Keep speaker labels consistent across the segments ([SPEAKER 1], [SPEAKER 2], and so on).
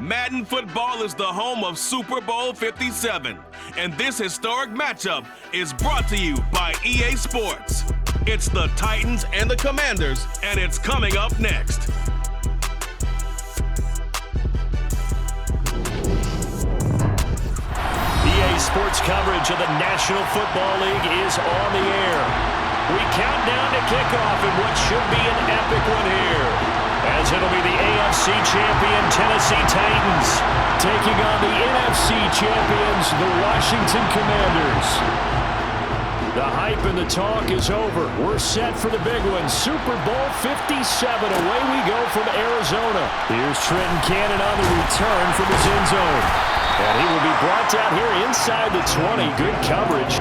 [SPEAKER 1] Madden football is the home of Super Bowl 57, and this historic matchup is brought to you by EA Sports. It's the Titans and the Commanders, and it's coming up next.
[SPEAKER 2] EA Sports coverage of the National Football League is on the air. We count down to kickoff in what should be an epic one here, as it'll be the AFC champion Tennessee Titans taking on the NFC champions, the Washington Commanders. The hype and the talk is over. We're set for the big one, Super Bowl 57. Away we go from Arizona. Here's Trenton Cannon on the return from his end zone. And he will be brought down here inside the 20. Good coverage.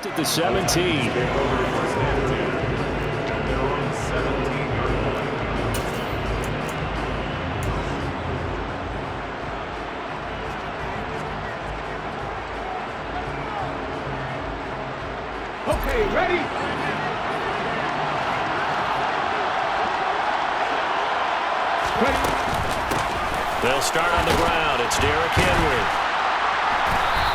[SPEAKER 2] At the 17.
[SPEAKER 3] Okay, ready?
[SPEAKER 2] They'll start on the ground. It's Derrick Henry.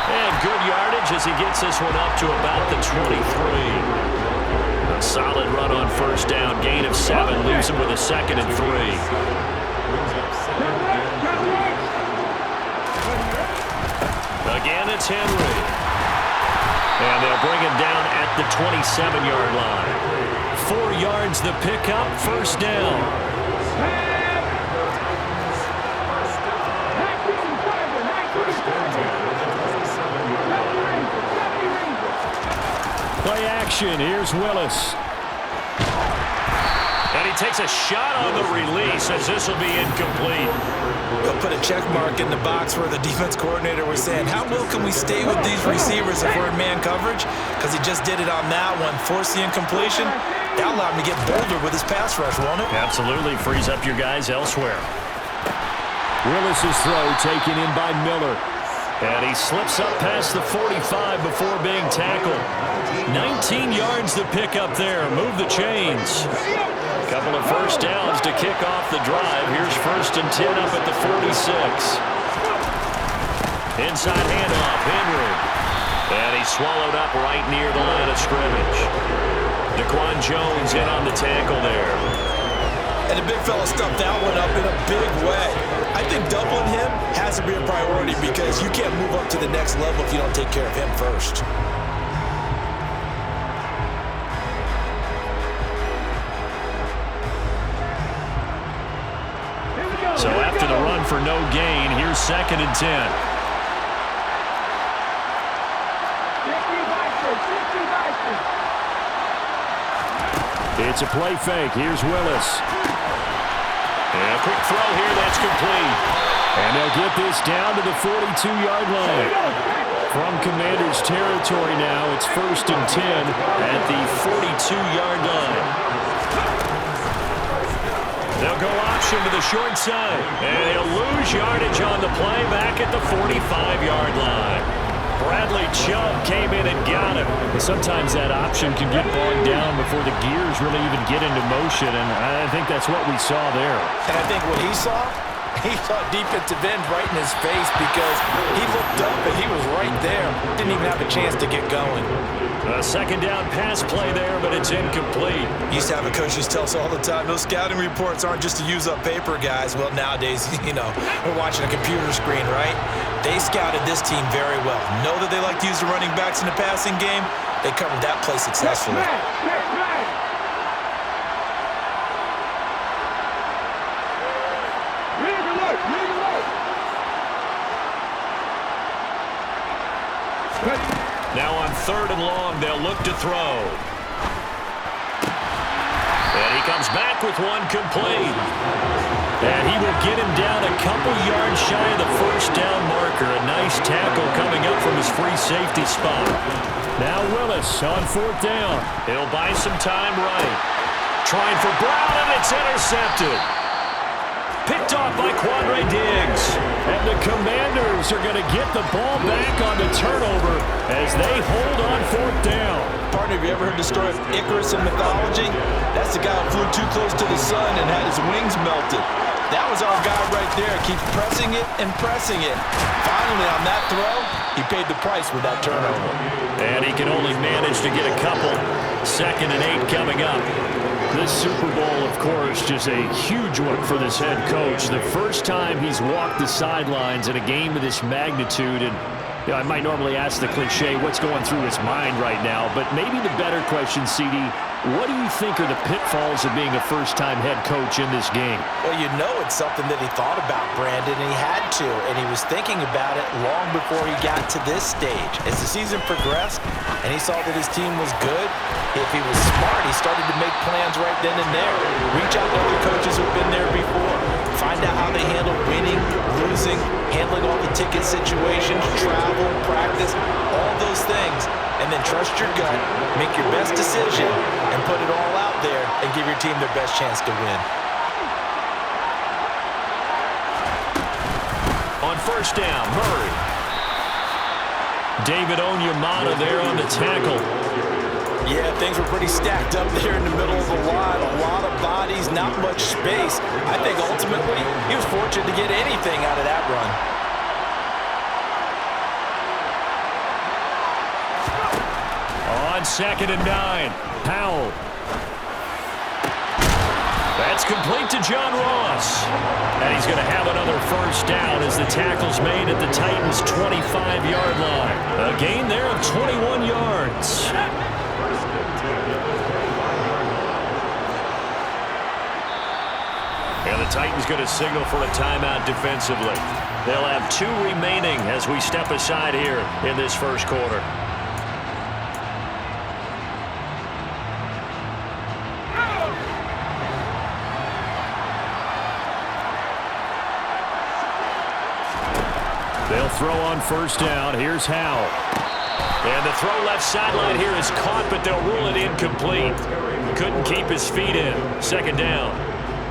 [SPEAKER 2] And good yardage as he gets this one up to about the 23. A solid run on first down. Gain of 7. Leaves him with a 2nd and 3. Again, it's Henry. And they'll bring him down at the 27-yard line. 4 yards the pickup. First down. Play action. Here's Willis. And he takes a shot on the release as this will be incomplete.
[SPEAKER 4] They'll put a check mark in the box where the defense coordinator was saying, how well can we stay with these receivers if we're in man coverage? Because he just did it on that one. Force the incompletion. That'll allow him to get bolder with his pass rush, won't it?
[SPEAKER 2] Absolutely. Frees up your guys elsewhere. Willis's throw taken in by Miller. And he slips up past the 45 before being tackled. 19 yards to pick up there. Move the chains. A couple of first downs to kick off the drive. Here's 1st and 10 up at the 46. Inside handoff, Henry. And he's swallowed up right near the line of scrimmage. Daquan Jones in on the tackle there.
[SPEAKER 4] And the big fella stuffed that one up in a big way. I think doubling him has to be a priority because you can't move up to the next level if you don't take care of him first.
[SPEAKER 2] So after the run for no gain, here's 2nd and 10. It's a play fake. Here's Willis. And a quick throw here. That's complete. And they'll get this down to the 42-yard line. From Commanders territory now, it's 1st and 10 at the 42-yard line. They'll go option to the short side. And he'll lose yardage on the play back at the 45-yard line. Bradley Chubb came in and got him. Sometimes that option can get bogged down before the gears really even get into motion, and I think that's what we saw there.
[SPEAKER 4] And I think what he saw defensive end right in his face because he looked up and he was right there. Didn't even have a chance to get going.
[SPEAKER 2] A second down pass play there, but it's incomplete.
[SPEAKER 4] Used to have a coach just tell us all the time, those scouting reports aren't just to use up paper, guys. Well, nowadays, we're watching a computer screen, right? They scouted this team very well. Know that they like to use the running backs in the passing game. They covered that play successfully.
[SPEAKER 2] Now on 3rd and long, they'll look to throw. And he comes back with one complete. And he will get him down a couple yards shy of the first down marker. A nice tackle coming up from his free safety spot. Now Willis on 4th down. He'll buy some time right. Trying for Brown, and it's intercepted. Picked off by Quandre Diggs. And the Commanders are going to get the ball back on the turnover as they hold on 4th down.
[SPEAKER 4] Partner, have you ever heard the story of Icarus in mythology? That's the guy who flew too close to the sun and had his wings melted. That was our guy right there. Keep pressing it and pressing it. Finally, on that throw, he paid the price with that turnover.
[SPEAKER 2] And he can only manage to get a couple. 2nd and 8 coming up. This Super Bowl, of course, just a huge one for this head coach. The first time he's walked the sidelines in a game of this magnitude. And I might normally ask the cliche, what's going through his mind right now? But maybe the better question, CD, what do you think are the pitfalls of being a first-time head coach in this game?
[SPEAKER 4] Well, it's something that he thought about, Brandon, and he had to. And he was thinking about it long before he got to this stage. As the season progressed and he saw that his team was good, if he was smart, he started to make plans right then and there. Reach out to other coaches who've been there before. Find out how they handle winning, losing, handling all the ticket situations, travel, practice, all those things. And then trust your gut, make your best decision, and put it all out there and give your team their best chance to win.
[SPEAKER 2] On 1st down, Murray. David Onyemata there on the tackle.
[SPEAKER 4] Yeah, things were pretty stacked up there in the middle of the line. A lot of bodies, not much space. I think ultimately he was fortunate to get anything out of that run.
[SPEAKER 2] On 2nd and 9, Powell. That's complete to John Ross. And he's going to have another first down as the tackle's made at the Titans' 25-yard line. A gain there of 21 yards. And the Titans going to signal for a timeout defensively. They'll have 2 remaining as we step aside here in this first quarter. They'll throw on 1st down. Here's Howell. And the throw left sideline here is caught, but they'll rule it incomplete. Couldn't keep his feet in. 2nd down.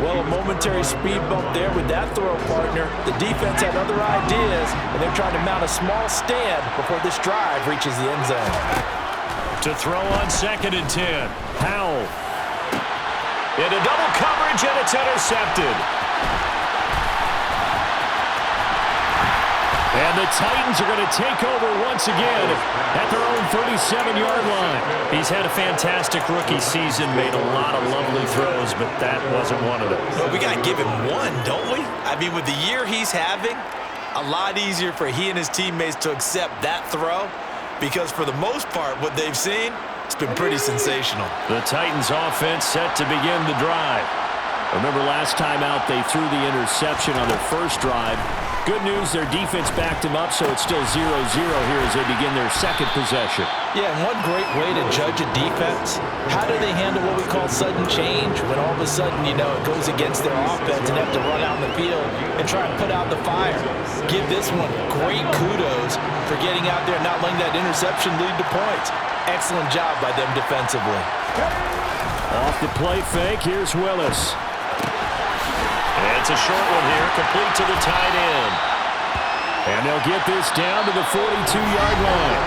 [SPEAKER 4] Well, a momentary speed bump there with that throw, partner. The defense had other ideas, and they're trying to mount a small stand before this drive reaches the end zone.
[SPEAKER 2] To throw on 2nd and 10. Howell. Into double coverage, and it's intercepted. And the Titans are going to take over once again at their own 37-yard line. He's had a fantastic rookie season, made a lot of lovely throws, but that wasn't one of them.
[SPEAKER 4] Well, we got to give him one, don't we? I mean, with the year he's having, a lot easier for he and his teammates to accept that throw because for the most part, what they've seen, it's been pretty sensational.
[SPEAKER 2] The Titans offense set to begin the drive. Remember last time out, they threw the interception on their first drive. Good news, their defense backed them up, so it's still 0-0 here as they begin their second possession.
[SPEAKER 4] Yeah, and one great way to judge a defense, how do they handle what we call sudden change when all of a sudden, you know, it goes against their offense and have to run out in the field and try and put out the fire. Give this one great kudos for getting out there and not letting that interception lead to points. Excellent job by them defensively.
[SPEAKER 2] Off the play fake, here's Willis. And it's a short one here, complete to the tight end. And they'll get this down to the 42-yard line.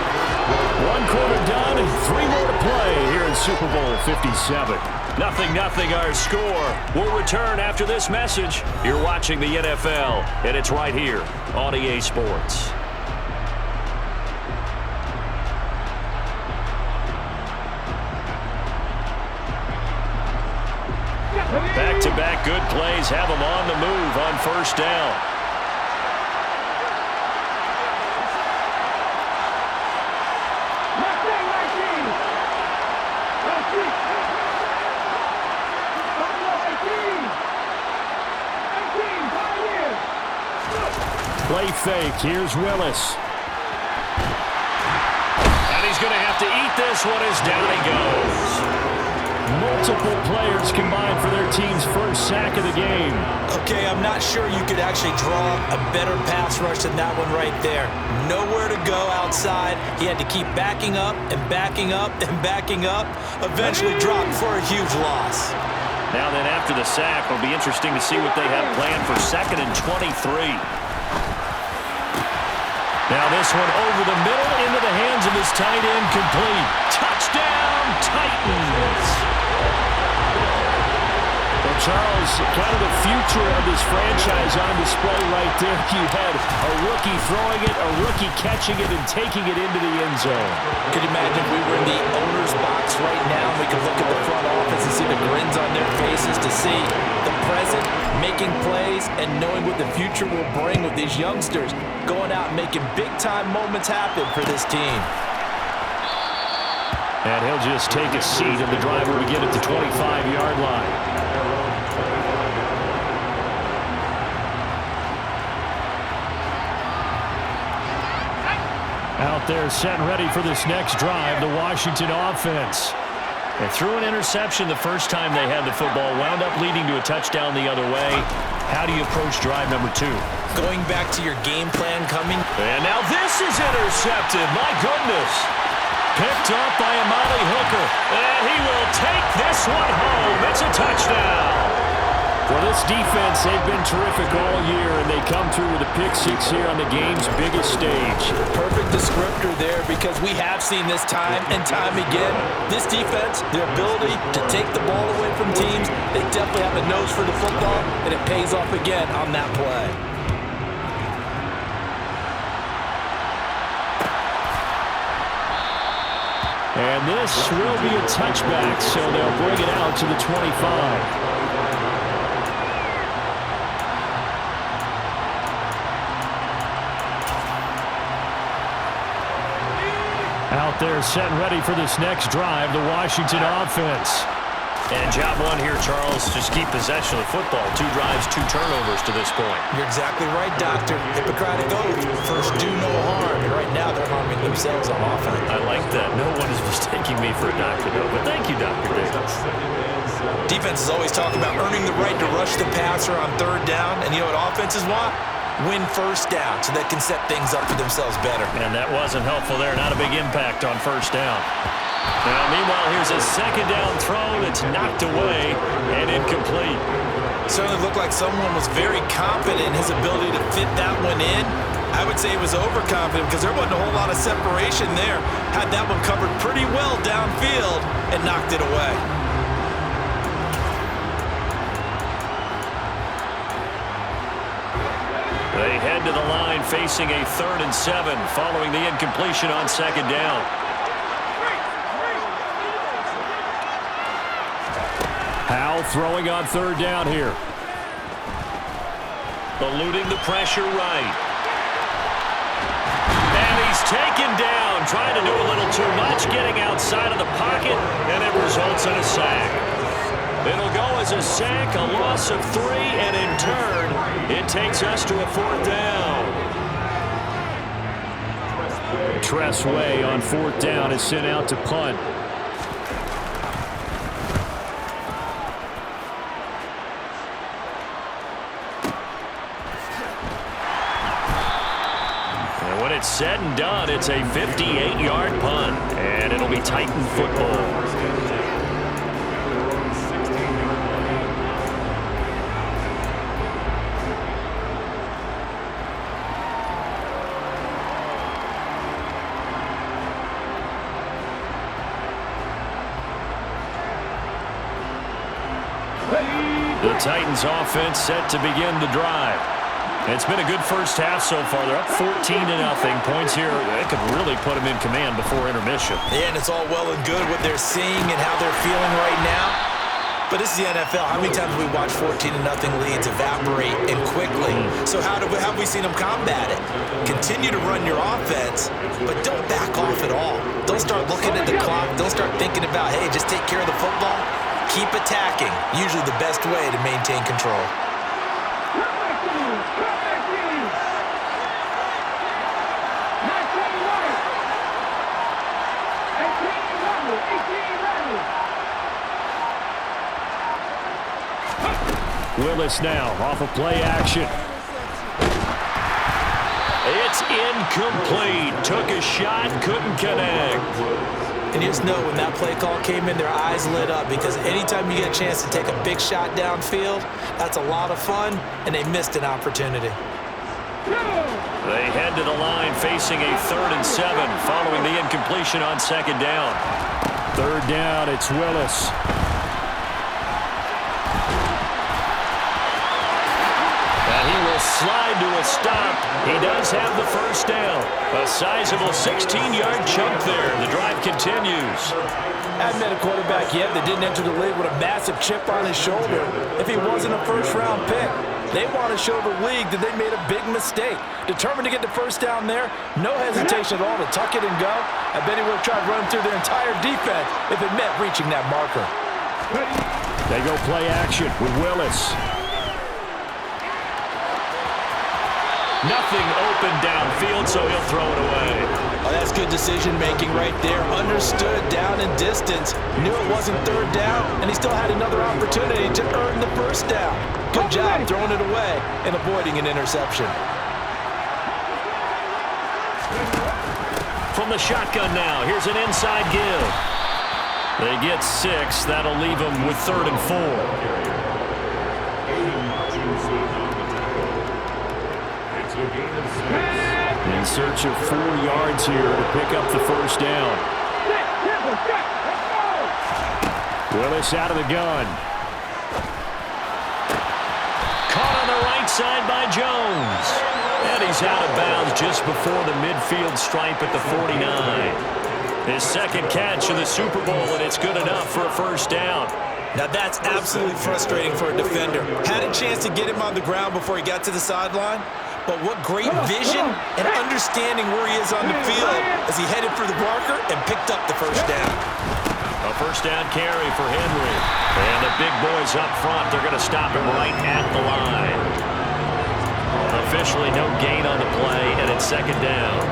[SPEAKER 2] One quarter done and 3 more to play here in Super Bowl 57. 0-0 our score. We'll return after this message. You're watching the NFL, and it's right here on EA Sports. Back-to-back good plays have them on the move on first down. Play fake. Here's Willis. And he's going to have to eat this one as down he goes. Multiple players combined for their team's first sack of the game.
[SPEAKER 4] Okay, I'm not sure you could actually draw a better pass rush than that one right there. Nowhere to go outside. He had to keep backing up and backing up and backing up. Eventually dropped for a huge loss.
[SPEAKER 2] Now then, after the sack, it'll be interesting to see what they have planned for 2nd and 23. Now this one over the middle into the hands of his tight end, complete. Touchdown, Titans! Well, Charles, kind of the future of this franchise on display right there. You had a rookie throwing it, a rookie catching it, and taking it into the end zone.
[SPEAKER 4] Could you imagine if we were in the owner's box right now, we could look at the front office and see the grins on their faces to see the present, making plays, and knowing what the future will bring with these youngsters going out and making big-time moments happen for this team.
[SPEAKER 2] And he'll just take a seat, and the drive will begin at the 25-yard line. Out there set and ready for this next drive, the Washington offense. They threw an interception the first time they had the football, wound up leading to a touchdown the other way. How do you approach drive number 2?
[SPEAKER 4] Going back to your game plan coming.
[SPEAKER 2] And now this is intercepted. My goodness. Picked up by Amali Hooker. And he will take this one home. It's a touchdown. For this defense, they've been terrific all year, and they come through with a pick-6 here on the game's biggest stage.
[SPEAKER 4] Perfect descriptor there, because we have seen this time and time again. This defense, their ability to take the ball away from teams, they definitely have a nose for the football, and it pays off again on that play.
[SPEAKER 2] And this will be a touchback, so they'll bring it out to the 25. Out there set and ready for this next drive, the Washington offense. And job 1 here, Charles, just keep possession of the football. 2 drives, 2 turnovers to this point.
[SPEAKER 4] You're exactly right, Doctor. Hippocratic oath. First, do no harm. And right now, they're harming themselves on offense.
[SPEAKER 2] I like that. No one is mistaking me for a doctor, though. But thank you, Dr. Davis.
[SPEAKER 4] Defense is always talking about earning the right to rush the passer on 3rd down. And you know what offenses want? Win first down so they can set things up for themselves better.
[SPEAKER 2] And that wasn't helpful there. Not a big impact on first down. Now, meanwhile, here's a 2nd down throw that's knocked away and incomplete.
[SPEAKER 4] Certainly looked like someone was very confident in his ability to fit that one in. I would say he was overconfident because there wasn't a whole lot of separation there. Had that one covered pretty well downfield and knocked it away.
[SPEAKER 2] They head to the line facing a 3rd and 7 following the incompletion on 2nd down. Howell throwing on 3rd down here. Eluding the pressure right. And he's taken down, trying to do a little too much, getting outside of the pocket, and it results in a sack. It'll go as a sack, a loss of 3, and in turn, it takes us to a 4th down. Tressway on 4th down is sent out to punt. And when it's said and done, it's a 58-yard punt, and it'll be Titan football. The Titans offense set to begin the drive. It's been a good first half so far. They're up 14-0. Points here, they could really put them in command before intermission.
[SPEAKER 4] Yeah, and it's all well and good what they're seeing and how they're feeling right now. But this is the NFL. How many times have we watched 14-0 leads evaporate and quickly? So how have we seen them combat it? Continue to run your offense, but don't back off at all. Don't start looking at the clock. Don't start thinking about, hey, just take care of the football. Keep attacking. Usually the best way to maintain control.
[SPEAKER 2] Willis now off of play action. It's incomplete. Took a shot, couldn't connect.
[SPEAKER 4] And you just know when that play call came in, their eyes lit up because anytime you get a chance to take a big shot downfield, that's a lot of fun, and they missed an opportunity.
[SPEAKER 2] They head to the line facing a 3rd and 7 following the incompletion on 2nd down. 3rd down, it's Willis. Slide to a stop. He does have the 1st down. A sizable 16-yard chunk there. The drive continues.
[SPEAKER 3] Haven't met a quarterback yet that didn't enter the league with a massive chip on his shoulder. If he wasn't a first-round pick, they want to show the league that they made a big mistake. Determined to get the 1st down there, no hesitation at all to tuck it and go. I bet he would have tried running through their entire defense if it meant reaching that marker.
[SPEAKER 2] They go play action with Willis. Nothing open downfield, so he'll throw it away.
[SPEAKER 3] Oh, that's good decision-making right there. Understood down and distance. Knew it wasn't 3rd down, and he still had another opportunity to earn the 1st down. Good job throwing it away and avoiding an interception.
[SPEAKER 2] From the shotgun now, here's an inside give. They get 6. That'll leave them with 3rd and 4. In search of 4 yards here to pick up the 1st down. Willis out of the gun. Caught on the right side by Jones. And he's out of bounds just before the midfield stripe at the 49. His 2nd catch of the Super Bowl, and it's good enough for a 1st down.
[SPEAKER 4] Now that's absolutely frustrating for a defender. Had a chance to get him on the ground before he got to the sideline. But what great vision and understanding where he is on the field as he headed for the marker and picked up the 1st down.
[SPEAKER 2] A 1st down carry for Henry. And the big boys up front, they're going to stop him right at the line. Officially no gain on the play, and it's 2nd down.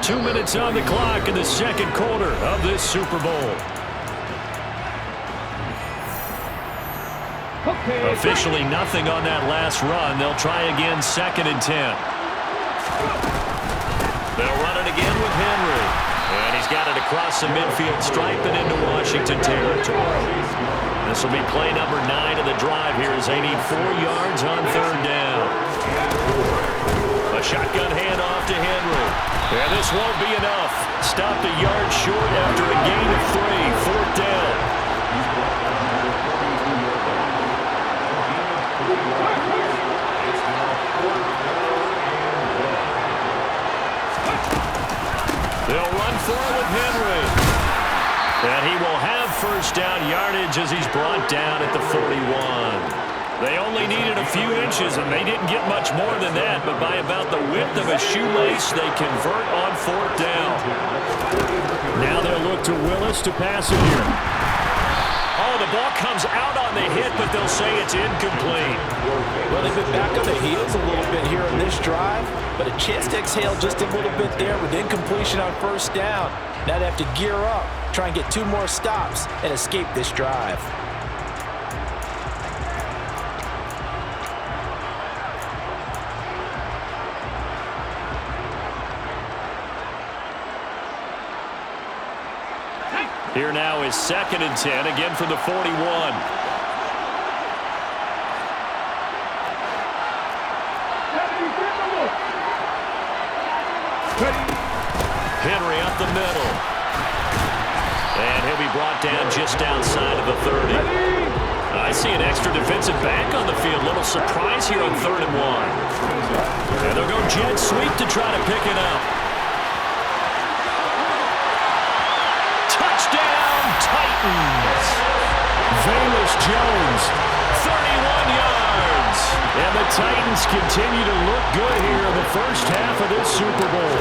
[SPEAKER 2] 2 minutes on the clock in the 2nd quarter of this Super Bowl. Officially nothing on that last run. They'll try again 2nd and 10. They'll run it again with Henry. And he's got it across the midfield stripe and into Washington territory. This will be play number 9 of the drive here as they need 4 yards on 3rd down. A shotgun handoff to Henry. And this won't be enough. Stopped a yard short after a gain of 3. 4th down. They'll run for it with Henry. And he will have 1st down yardage as he's brought down at the 41. They only needed a few inches, and they didn't get much more than that, but by about the width of a shoelace, they convert on 4th down. Now they'll look to Willis to pass it here. Oh, the ball comes out on the hit, but they'll say it's incomplete.
[SPEAKER 3] Well, they've been back on the heels a little bit here in this drive, but a chance to exhale just a little bit there with incompletion on 1st down. Now they have to gear up, try and get 2 more stops, and escape this drive.
[SPEAKER 2] Here now is 2nd and 10, again from the 41. Henry up the middle. And he'll be brought down just outside of the 30. I see an extra defensive back on the field. Little surprise here on 3rd and 1. And they'll go jet sweep to try to pick it up. Titans. Velus Jones, 31 yards. And the Titans continue to look good here in the first half of this Super Bowl.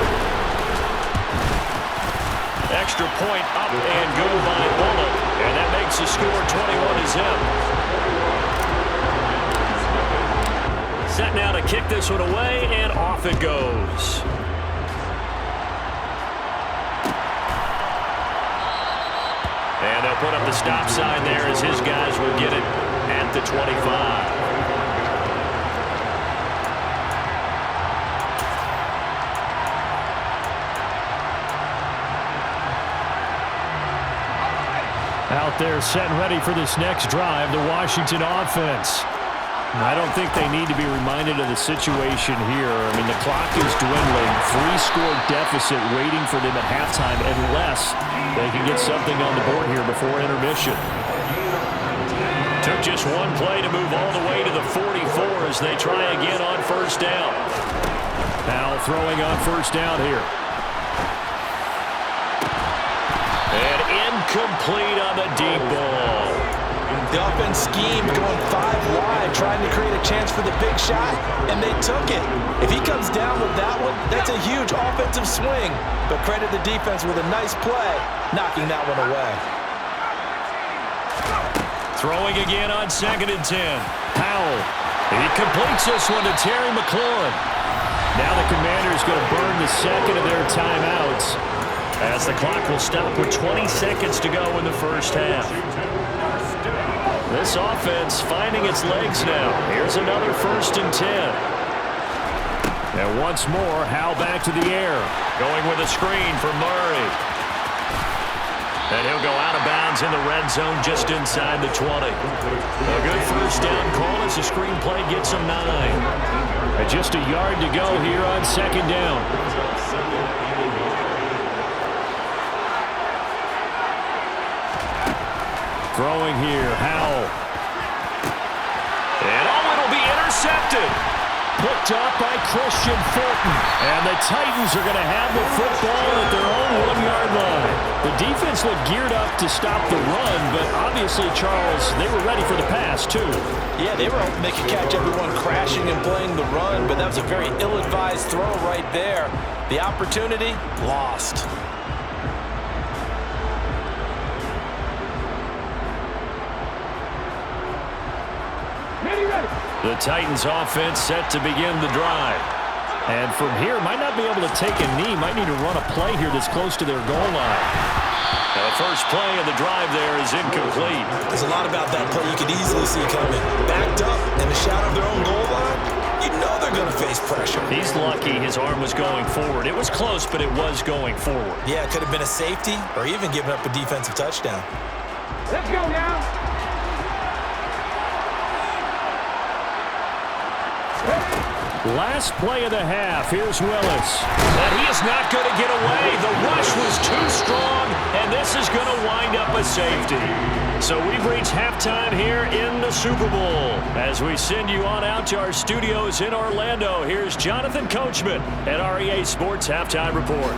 [SPEAKER 2] Extra point up and go by Bullock. And that makes the score 21-0. Set now to kick this one away, and off it goes. And they'll put up the stop sign there as his guys will get it at the 25. Out there set and ready for this next drive, the Washington offense. I don't think they need to be reminded of the situation here. I mean, the clock is dwindling. 3-score deficit waiting for them at halftime unless they can get something on the board here before intermission. Took just one play to move all the way to the 44 as they try again on 1st down. Now throwing on 1st down here. And incomplete on the deep ball.
[SPEAKER 3] The offense schemed, going 5 wide, trying to create a chance for the big shot, and they took it. If he comes down with that one, that's a huge offensive swing. But credit the defense with a nice play, knocking that one away.
[SPEAKER 2] Throwing again on 2nd and 10. Howell. He completes this one to Terry McLaurin. Now the Commanders going to burn the second of their timeouts as the clock will stop with 20 seconds to go in the first half. This offense finding its legs now. Here's another 1st and 10. And once more, Howell back to the air. Going with a screen for Murray. And he'll go out of bounds in the red zone just inside the 20. A good 1st down call as the screen play gets him 9. And just a yard to go here on 2nd down. Throwing here, Howell. And it'll be intercepted. Picked up by Christian Fulton. And the Titans are going to have the football at their own 1-yard line. The defense looked geared up to stop the run, but obviously, Charles, they were ready for the pass, too.
[SPEAKER 3] Yeah, they were hoping they could catch everyone crashing and playing the run, but that was a very ill-advised throw right there. The opportunity, lost.
[SPEAKER 2] The Titans offense set to begin the drive. And from here, might not be able to take a knee. Might need to run a play here that's close to their goal line. Now the first play of the drive there is incomplete.
[SPEAKER 4] There's a lot about that play you could easily see coming. Backed up in the shadow of their own goal line, you know they're going to face pressure.
[SPEAKER 2] He's lucky his arm was going forward. It was close, but it was going forward.
[SPEAKER 4] Yeah, it could have been a safety or even given up a defensive touchdown.
[SPEAKER 5] Let's go now.
[SPEAKER 2] Last play of the half. Here's Willis. And he is not going to get away. The rush was too strong, and this is going to wind up a safety. So we've reached halftime here in the Super Bowl. As we send you on out to our studios in Orlando, here's Jonathan Coachman at our EA Sports Halftime Report.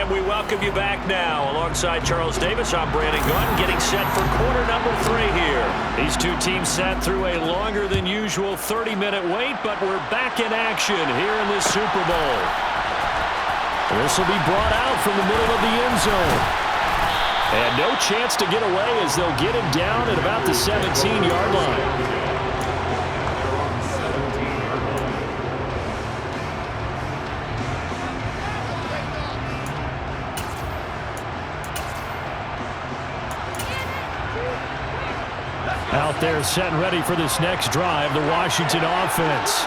[SPEAKER 2] And we welcome you back now. Alongside Charles Davis, I'm Brandon Gunn, getting set for quarter number 3 here. These two teams sat through a longer than usual 30-minute wait, but we're back in action here in this Super Bowl. This will be brought out from the middle of the end zone. And no chance to get away as they'll get him down at about the 17-yard line. Out there set and ready for this next drive, the Washington offense.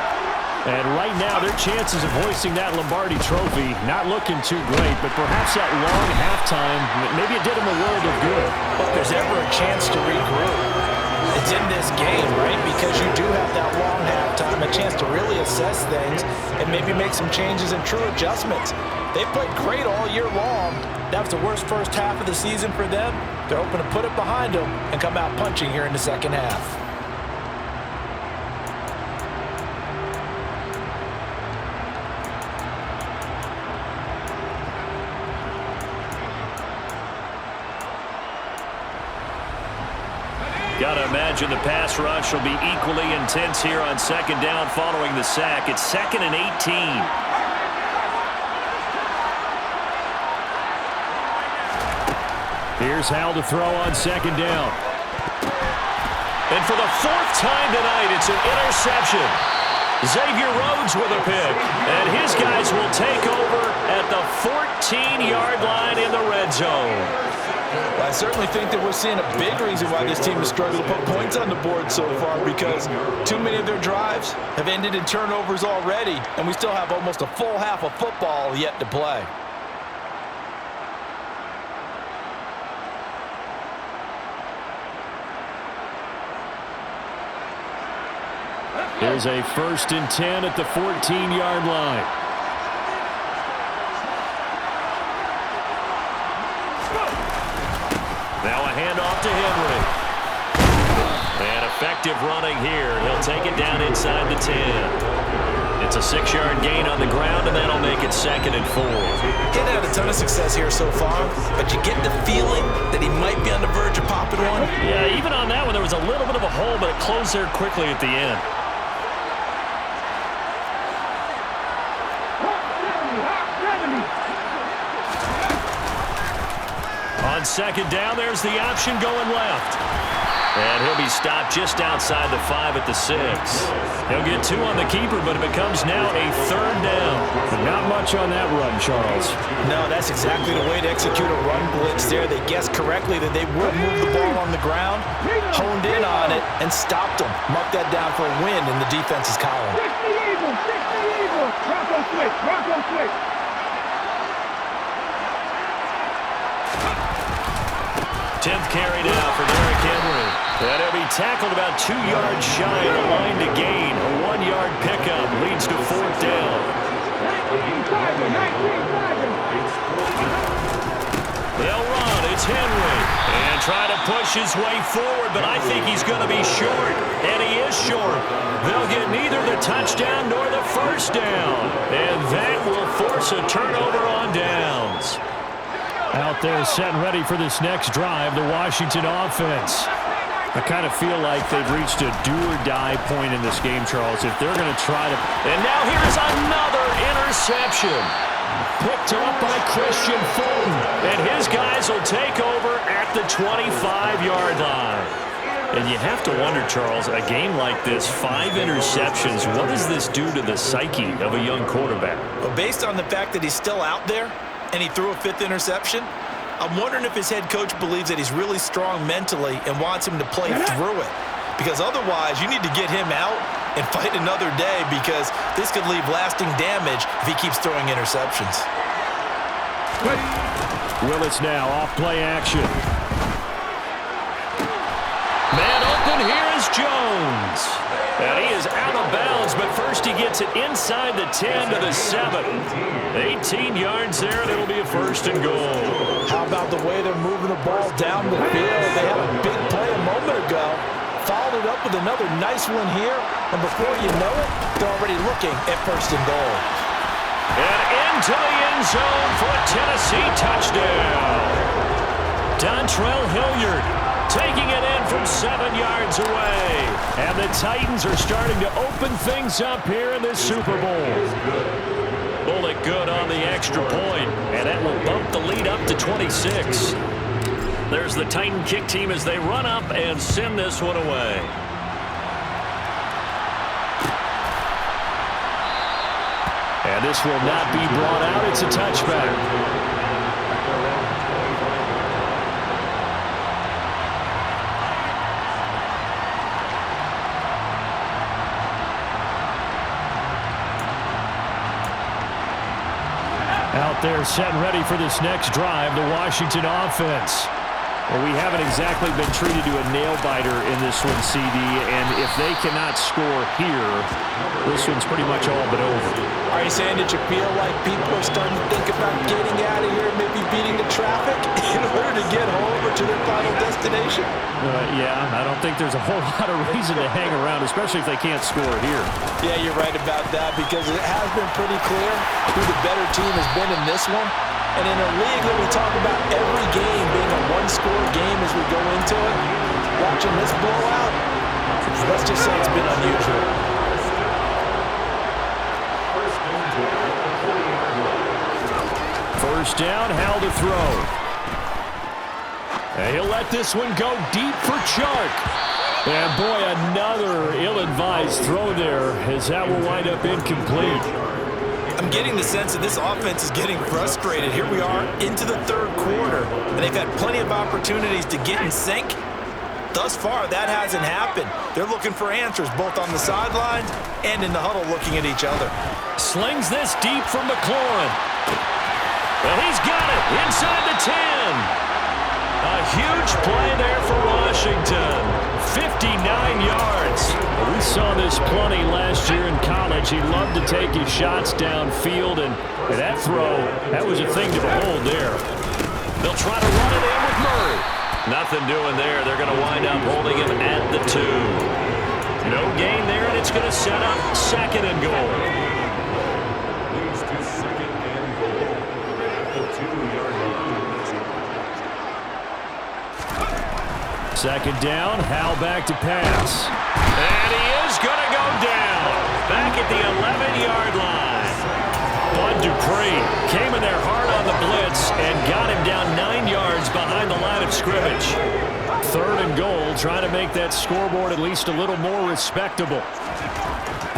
[SPEAKER 2] And right now, their chances of hoisting that Lombardi trophy not looking too great, but perhaps that long halftime, maybe it did them a world of good.
[SPEAKER 3] But if there's ever a chance to regroup, it's in this game, right? Because you do have that long halftime, a chance to really assess things and maybe make some changes and true adjustments. They played great all year long. That was the worst first half of the season for them. They're hoping to put it behind them and come out punching here in the second half.
[SPEAKER 2] Got to imagine the pass rush will be equally intense here on second down following the sack. It's 2nd and 18. Here's Hal to throw on second down. And for the 4th time tonight, it's an interception. Xavier Rhodes with a pick. And his guys will take over at the 14-yard line in the red zone.
[SPEAKER 3] I certainly think that we're seeing a big reason why this team has struggled to put points on the board so far, because too many of their drives have ended in turnovers already, and we still have almost a full half of football yet to play.
[SPEAKER 2] Here's a 1st and 10 at the 14-yard line. Now a handoff to Henry. And effective running here. He'll take it down inside the 10. It's a 6-yard gain on the ground, and that'll make it 2nd and 4.
[SPEAKER 3] He's had a ton of success here so far, but you get the feeling that he might be on the verge of popping one.
[SPEAKER 2] Yeah, even on that one, there was a little bit of a hole, but it closed there quickly at the end. On second down, there's the option going left. And he'll be stopped just outside the 5 at the 6. He'll get 2 on the keeper, but it becomes now a 3rd down. Not much on that run, Charles.
[SPEAKER 3] No, that's exactly the way to execute a run blitz there. They guessed correctly that they would move the ball on the ground, honed in on it, and stopped them. Mark that down for a win in the defense's column.
[SPEAKER 5] 60 Eagles, 60 Eagles. Bronco switch, Bronco switch.
[SPEAKER 2] 10th carry now for Derrick Henry. And he'll be tackled about 2 yards shy of the line to gain. A 1-yard pickup leads to 4th down.
[SPEAKER 5] 19 Tiger, 19 Tiger.
[SPEAKER 2] They'll run. It's Henry. And try to push his way forward, but I think he's going to be short. And he is short. They'll get neither the touchdown nor the 1st down. And that will force a turnover on downs. Out there set and ready for this next drive, the Washington offense. I kind of feel like they've reached a do-or-die point in this game, Charles, if they're going to try to... And now here's another interception. Picked up by Christian Fulton. And his guys will take over at the 25-yard line. And you have to wonder, Charles, a game like this, 5 interceptions, what does this do to the psyche of a young quarterback?
[SPEAKER 3] Well, based on the fact that he's still out there, and he threw a 5th interception, I'm wondering if his head coach believes that he's really strong mentally and wants him to play through it. Because otherwise, you need to get him out and fight another day, because this could leave lasting damage if he keeps throwing interceptions.
[SPEAKER 2] Willis now off play action. Man open, here is Jones. And he is out of bounds, but first he gets it inside the 10 to the 7. 18 yards there, and it'll be a 1st and goal.
[SPEAKER 3] How about the way they're moving the ball down the field? They had a big play a moment ago, followed it up with another nice one here, and before you know it, they're already looking at 1st and goal.
[SPEAKER 2] And into the end zone for a Tennessee touchdown. Dontrell Hilliard taking it in from 7 yards away. And the Titans are starting to open things up here in this Super Bowl. Bullet good on the extra point, and that will bump the lead up to 26. There's the Titan kick team as they run up and send this one away. And this will not be brought out. It's a touchback. Out there set and ready for this next drive, the Washington offense. Well, we haven't exactly been treated to a nail-biter in this one, CD, and if they cannot score here, this one's pretty much all but over.
[SPEAKER 3] Are you saying that you feel like people are starting to think about getting out of here, maybe beating the traffic in order to get home or to their final destination?
[SPEAKER 2] Yeah, I don't think there's a whole lot of reason to hang around, especially if they can't score here.
[SPEAKER 3] Yeah, you're right about that, because it has been pretty clear who the better team has been in this one. And in a league that we talk about every game being a one-score game as we go into it, watching this blowout, let's just say it's been unusual.
[SPEAKER 2] First down, Howell to throw. And he'll let this one go deep for Chark. And boy, another ill-advised throw there, as that will wind up incomplete.
[SPEAKER 4] I'm getting the sense that this offense is getting frustrated. Here we are into the third quarter, and they've had plenty of opportunities to get in sync. Thus far, that hasn't happened. They're looking for answers both on the sidelines and in the huddle looking at each other.
[SPEAKER 2] Slings this deep from McLaurin. And he's got it inside the 10. A huge play there for Washington. 59 yards. We saw this plenty last year in college. He loved to take his shots downfield, and that throw, that was a thing to behold there. They'll try to run it in with Murray. Nothing doing there. They're going to wind up holding him at the 2. No gain there, and it's going to set up second and goal. Second down, Howell back to pass. And he is going to go down. Back at the 11-yard line. Bud Dupree came in there hard on the blitz and got him down 9 yards behind the line of scrimmage. Third and goal, trying to make that scoreboard at least a little more respectable.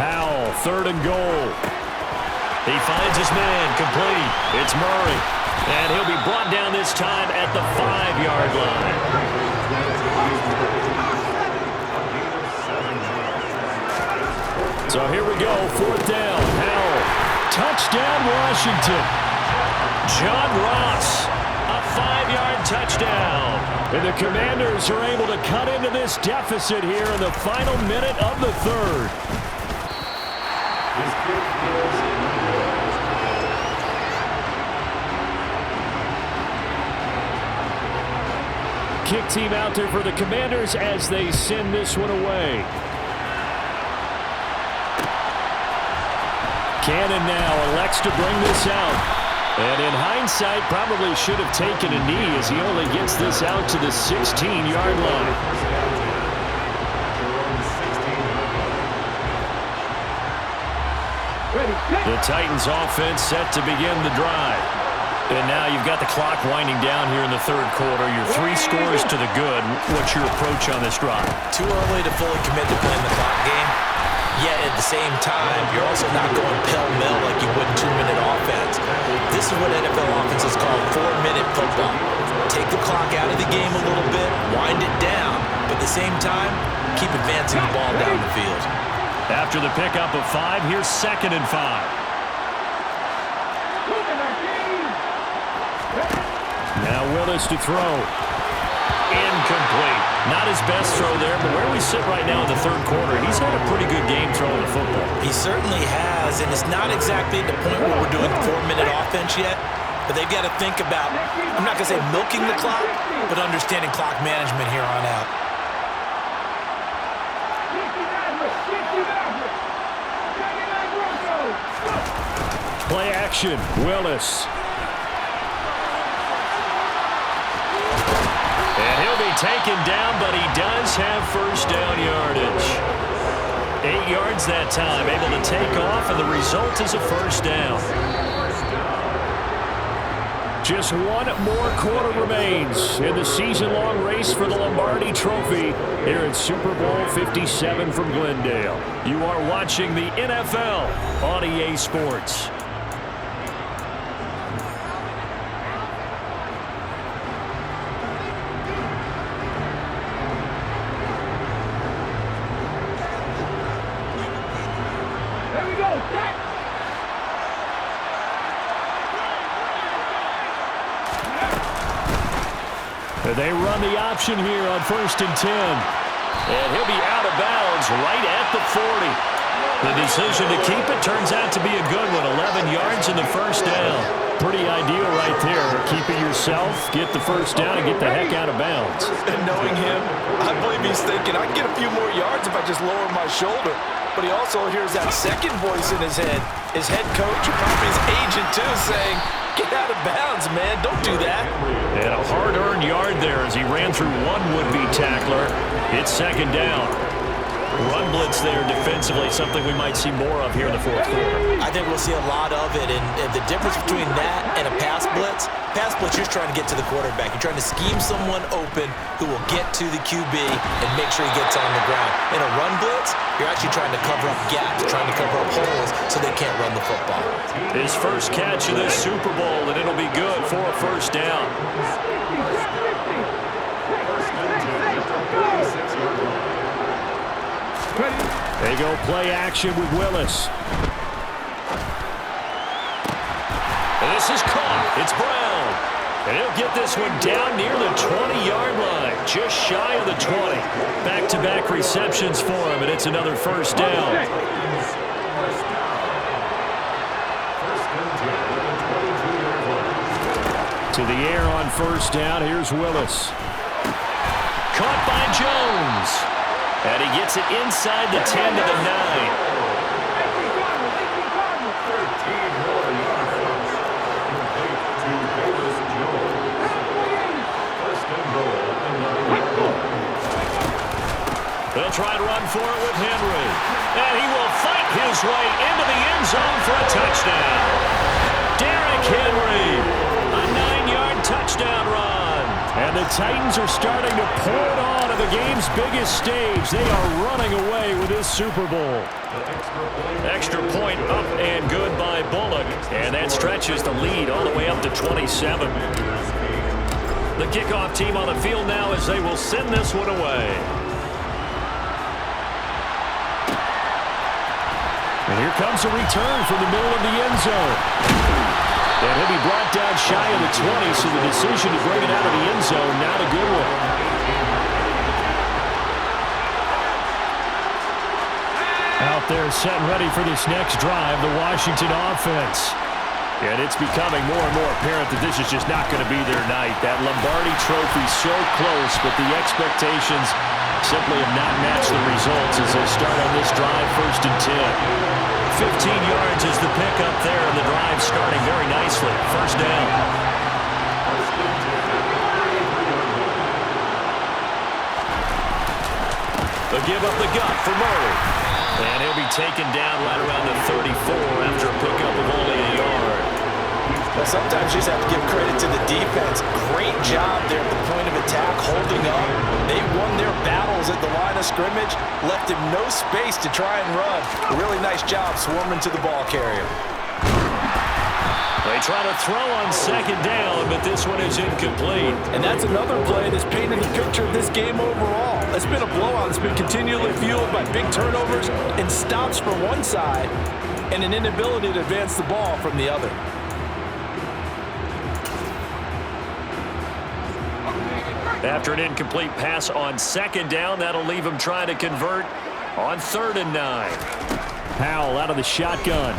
[SPEAKER 2] Howell, third and goal. He finds his man, complete. It's Murray. And he'll be brought down this time at the 5-yard line. So here we go, fourth down, Howell. Touchdown, Washington. John Ross, a 5-yard touchdown. And the Commanders are able to cut into this deficit here in the final minute of the third. Kick team out there for the Commanders as they send this one away. Cannon now elects to bring this out. And in hindsight, probably should have taken a knee as he only gets this out to the 16-yard line. The Titans offense set to begin the drive. And now you've got the clock winding down here in the third quarter. Your 3 scores to the good. What's your approach on this drive?
[SPEAKER 4] Too early to fully commit to playing the clock game. Yet at the same time, you're also not going pell-mell like you would in 2-minute offense. This is what NFL offenses call 4-minute football. Take the clock out of the game a little bit, wind it down, but at the same time, keep advancing the ball down the field.
[SPEAKER 2] After the pickup of 5, here's 2nd and 5. Now Willis to throw. Incomplete. Not his best throw there, but where we sit right now in the third quarter, he's had a pretty good game throwing the football.
[SPEAKER 4] He certainly has, and it's not exactly at the point where we're doing 4-minute offense yet, but they've got to think about, I'm not going to say milking the clock, but understanding clock management here on out.
[SPEAKER 2] Play action. Willis. And he'll be taken down, but he does have first down yardage. 8 yards that time, able to take off, and the result is a first down. Just one more quarter remains in the season-long race for the Lombardi Trophy here at Super Bowl 57 from Glendale. You are watching the NFL on EA Sports.
[SPEAKER 5] There we go. Set.
[SPEAKER 2] They run the option here on 1st and 10. And he'll be out of bounds right at the 40. The decision to keep it turns out to be a good one. 11 yards in the first down. Pretty ideal right there. Keep it yourself, get the first down, and get the heck out of bounds.
[SPEAKER 3] And knowing him, I believe he's thinking, I can get a few more yards if I just lower my shoulder. But he also hears that second voice in his head. His head coach, and probably his agent too, saying, get out of bounds, man. Don't do that.
[SPEAKER 2] And a hard-earned yard there as he ran through one would-be tackler. It's second down. Run blitz there defensively, something we might see more of here in the fourth quarter.
[SPEAKER 4] I think we'll see a lot of it, and the difference between that and a pass blitz, you're just trying to get to the quarterback. You're trying to scheme someone open who will get to the QB and make sure he gets on the ground. In a run blitz, you're actually trying to cover up gaps, trying to cover up holes so they can't run the football.
[SPEAKER 2] His first catch of this Super Bowl, and it'll be good for a first down. They go play action with Willis. And this is caught. It's Brown. And he'll get this one down near the 20-yard line, just shy of the 20. Back-to-back receptions for him, and it's another first down. To the air on first down. Here's Willis. Caught by Jones. And he gets it inside the 10 to the 9. They'll try to run for it with Henry. And he will fight his way into the end zone for a touchdown. Derrick Henry, a 9-yard touchdown run. And the Titans are starting to pour it on at the game's biggest stage. They are running away with this Super Bowl. Extra point up and good by Bullock. And that stretches the lead all the way up to 27. The kickoff team on the field now as they will send this one away. And here comes a return from the middle of the end zone. And he'll be brought down shy of the 20, so the decision to bring it out of the end zone, not a good one. Out there setting ready for this next drive, the Washington offense. And it's becoming more and more apparent that this is just not going to be their night. That Lombardi Trophy so close, but the expectations simply have not matched the results as they start on this drive, 1st and 10. 15 yards is the pickup there, and the drive starting very nicely. First down. They'll give up the gut for Murray. And he'll be taken down right around the 34 after a pickup of only a yard.
[SPEAKER 3] Well, sometimes you just have to give credit to the defense. Great job there at the point of attack, holding up. They won their battles at the line of scrimmage, left him no space to try and run. A really nice job swarming to the ball carrier.
[SPEAKER 2] They try to throw on second down, but this one is incomplete.
[SPEAKER 3] And that's another play that's painted the picture of this game overall. It's been a blowout. It's been continually fueled by big turnovers and stops from one side and an inability to advance the ball from the other.
[SPEAKER 2] After an incomplete pass on second down, that'll leave him trying to convert on 3rd and 9. Powell out of the shotgun.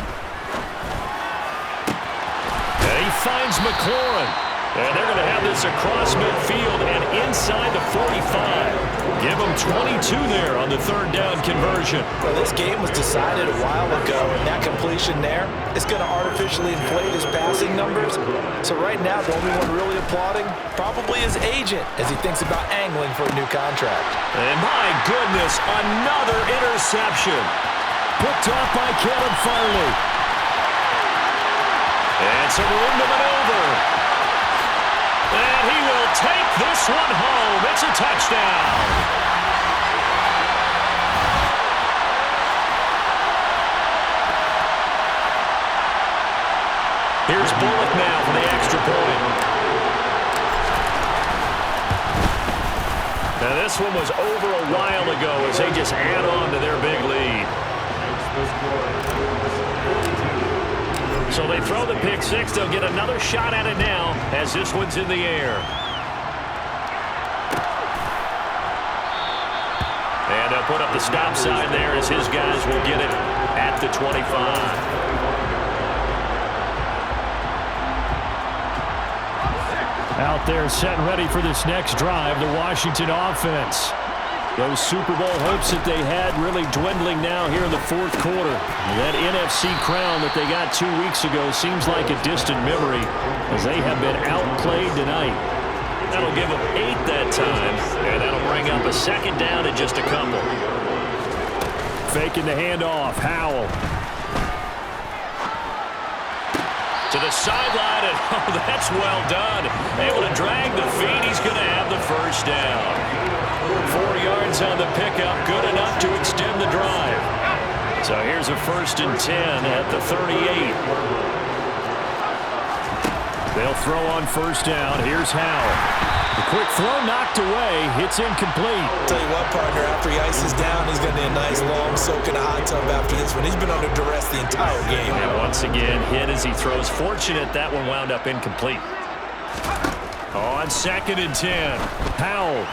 [SPEAKER 2] And he finds McLaurin. And they're going to have this across midfield and inside the 45. Give them 22 there on the third down conversion.
[SPEAKER 3] Well, this game was decided a while ago, and that completion there is going to artificially inflate his passing numbers. So right now, the only one really applauding probably his agent as he thinks about angling for a new contract.
[SPEAKER 2] And my goodness, another interception. Picked off by Caleb Farley. And some room to maneuver. And he will take this one home. It's a touchdown. Here's Bullock now for the extra point. Now this one was over a while ago as they just add on to their big lead. So they throw the pick six. They'll get another shot at it now as this one's in the air. And they'll put up the stop sign there as his guys will get it at the 25. Out there set and ready for this next drive, the Washington offense. Those Super Bowl hopes that they had really dwindling now here in the fourth quarter. That NFC crown that they got 2 weeks ago seems like a distant memory as they have been outplayed tonight. That'll give them 8 that time, and that'll bring up a second down in just a couple. Faking the handoff, Howell. To the sideline, and oh, that's well done. Able to drag the feet. He's going to have the first down. 4 yards on the pickup, good enough to extend the drive. So here's a 1st and 10 at the 38. They'll throw on first down. Here's Howell. The quick throw knocked away. It's incomplete.
[SPEAKER 4] Tell you what, partner, after he ices down, he's going to need a nice long soak in a hot tub after this one. He's been under duress the entire game.
[SPEAKER 2] And once again, hit as he throws. Fortunate that one wound up incomplete. On 2nd and 10, Howell.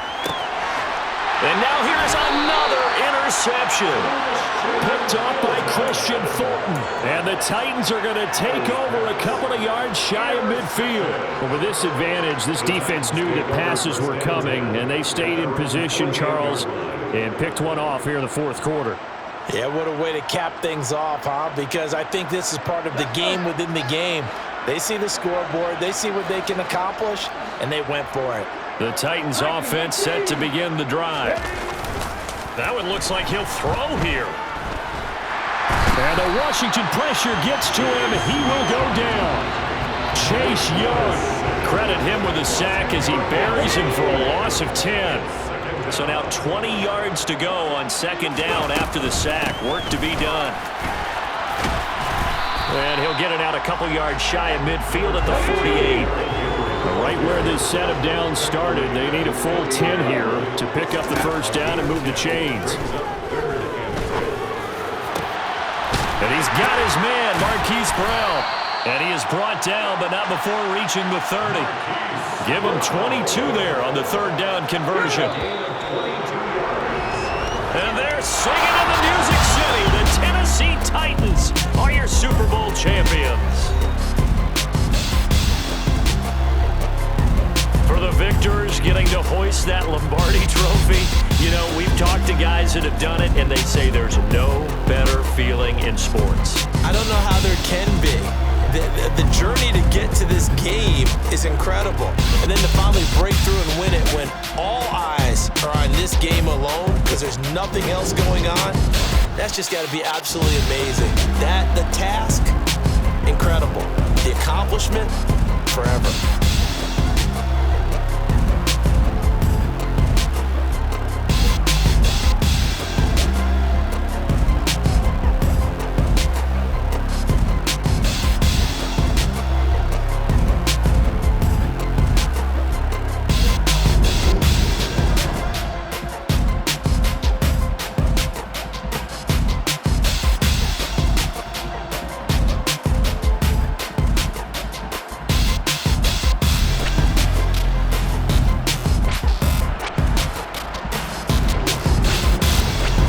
[SPEAKER 2] And now here's another interception. Picked off by Christian Fulton. And the Titans are going to take over a couple of yards shy of midfield. Well, with this advantage, this defense knew that passes were coming, and they stayed in position, Charles, and picked one off here in the fourth quarter.
[SPEAKER 3] Yeah, what a way to cap things off, huh? Because I think this is part of the game within the game. They see the scoreboard, they see what they can accomplish, and they went for it.
[SPEAKER 2] The Titans offense set to begin the drive. That one looks like he'll throw here. And the Washington pressure gets to him. He will go down. Chase Young. Credit him with a sack as he buries him for a loss of 10. So now 20 yards to go on 2nd down after the sack. Work to be done. And he'll get it out a couple yards shy of midfield at the 48. Right where this set of downs started, they need a full 10 here to pick up the first down and move the chains. And he's got his man, Marquise Brown. And he is brought down, but not before reaching the 30. Give him 22 there on the 3rd down conversion. And they're singing in the Music City. The Tennessee Titans are your Super Bowl champions. For the victors getting to hoist that Lombardi trophy, you know, we've talked to guys that have done it, and they say there's no better feeling in sports.
[SPEAKER 4] I don't know how there can be. The journey to get to this game is incredible. And then to finally break through and win it when all eyes are on this game alone because there's nothing else going on, that's just got to be absolutely amazing. The task, incredible. The accomplishment, forever.